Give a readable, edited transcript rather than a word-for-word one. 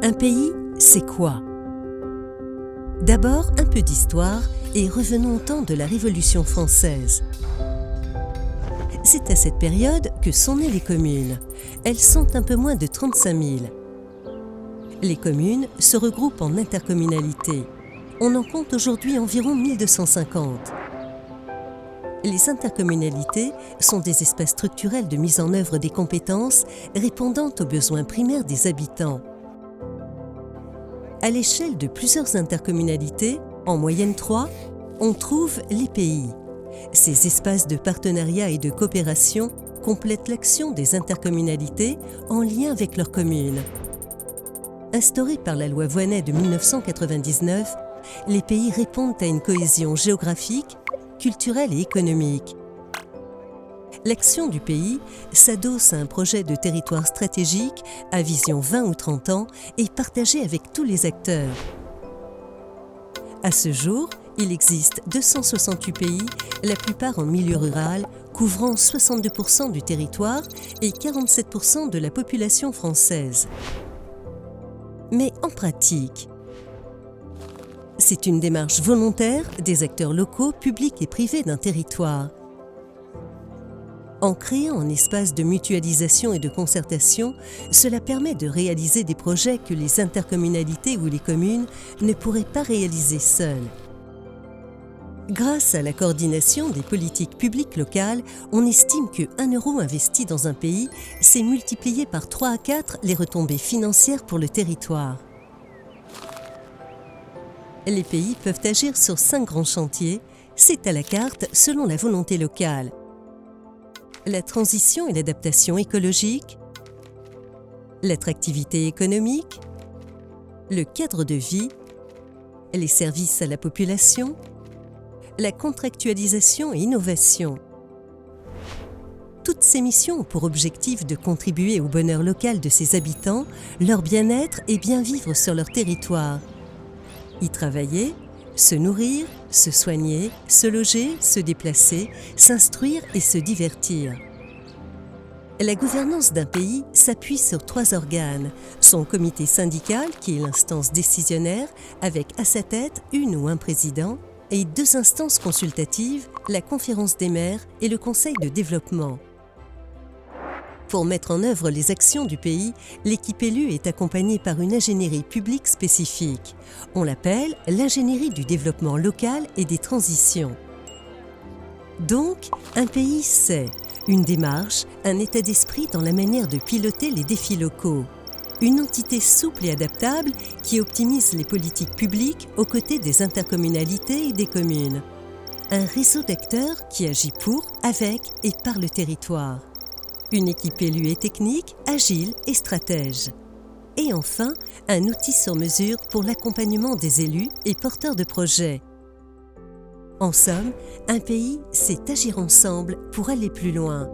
Un pays, c'est quoi? D'abord, un peu d'histoire et revenons au temps de la Révolution française. C'est à cette période que sont nées les communes. Elles sont un peu moins de 35 000. Les communes se regroupent en intercommunalités. On en compte aujourd'hui environ 1250. Les intercommunalités sont des espaces structurels de mise en œuvre des compétences répondant aux besoins primaires des habitants. À l'échelle de plusieurs intercommunalités, en moyenne 3, on trouve les pays. Ces espaces de partenariat et de coopération complètent l'action des intercommunalités en lien avec leurs communes. Instaurés par la loi Voynet de 1999, les pays répondent à une cohésion géographique, culturelle et économique. L'action du pays s'adosse à un projet de territoire stratégique à vision 20 ou 30 ans et partagé avec tous les acteurs. À ce jour, il existe 268 pays, la plupart en milieu rural, couvrant 62% du territoire et 47% de la population française. Mais en pratique, c'est une démarche volontaire des acteurs locaux, publics et privés d'un territoire. En créant un espace de mutualisation et de concertation, cela permet de réaliser des projets que les intercommunalités ou les communes ne pourraient pas réaliser seules. Grâce à la coordination des politiques publiques locales, on estime que 1 euro investi dans un pays, c'est multiplié par 3 à 4 les retombées financières pour le territoire. Les pays peuvent agir sur 5 grands chantiers, c'est à la carte selon la volonté locale. La transition et l'adaptation écologique, l'attractivité économique, le cadre de vie, les services à la population, la contractualisation et innovation. Toutes ces missions ont pour objectif de contribuer au bonheur local de ses habitants, leur bien-être et bien vivre sur leur territoire. Y travailler, se nourrir, se soigner, se loger, se déplacer, s'instruire et se divertir. La gouvernance d'un pays s'appuie sur 3 organes. Son comité syndical, qui est l'instance décisionnaire, avec à sa tête une ou un président, et 2 instances consultatives, la conférence des maires et le conseil de développement. Pour mettre en œuvre les actions du pays, l'équipe élue est accompagnée par une ingénierie publique spécifique. On l'appelle l'ingénierie du développement local et des transitions. Donc, un pays, c'est une démarche, un état d'esprit dans la manière de piloter les défis locaux. Une entité souple et adaptable qui optimise les politiques publiques aux côtés des intercommunalités et des communes. Un réseau d'acteurs qui agit pour, avec et par le territoire. Une équipe élue et technique, agile et stratège. Et enfin, un outil sur mesure pour l'accompagnement des élus et porteurs de projets. En somme, un pays, c'est agir ensemble pour aller plus loin.